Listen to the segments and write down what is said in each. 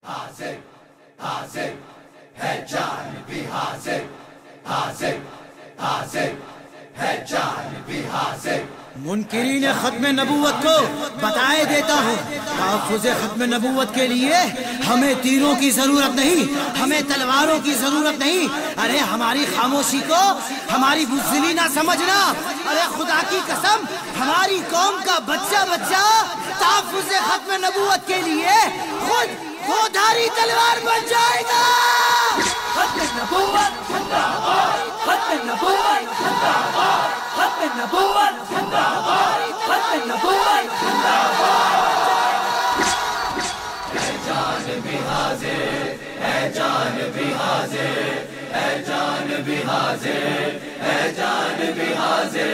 حاضر حاضر ہے جان بھی حاضر حاضر حاضر ہے جان بھی حاضر۔ منکرین ختم نبوت کو بتائے دیتا ہوں، تحفظ ختم نبوت کے لیے ہمیں تیروں کی ضرورت نہیں، ہمیں تلواروں کی ضرورت نہیں۔ ارے ہماری خاموشی کو ہماری بزدلی نہ سمجھنا۔ ارے خدا کی قسم، ہماری قوم کا بچہ بچہ تحفظ ختم نبوت کے لیے خود دو دھاری تلوار بن جائے گا۔ ختم نبوت زندہ باد، ختم نبوت زندہ باد، ختم نبوت زندہ باد، ختم نبوت زندہ باد۔ اے جان بھی حاضر، اے جان بھی حاضر، اے جان بھی حاضر، اے جان بھی حاضر،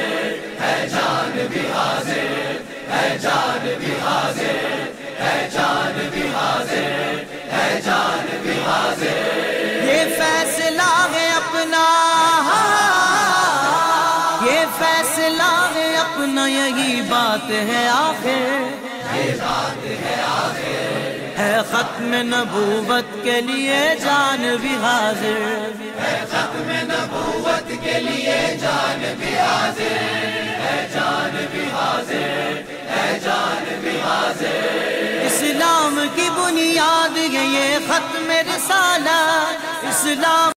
اے جان بھی حاضر، اے جان بھی حاضر، اے جان بھی حاضر، اے جان بھی حاضر۔ یہ فیصلہ ہے اپنا، یہ فیصلہ ہے اپنا، یہی بات ہے آخر، یہ بات ہے آخر، ہے ختم نبوت کے لیے جان بھی حاضر، ہے ختم نبوت کے لیے جان بھی حاضر، ہے جان بھی حاضر، ہے جان بھی حاضر۔ اسلام کی بنیاد ہے یہ ختم رسالہ، اسلام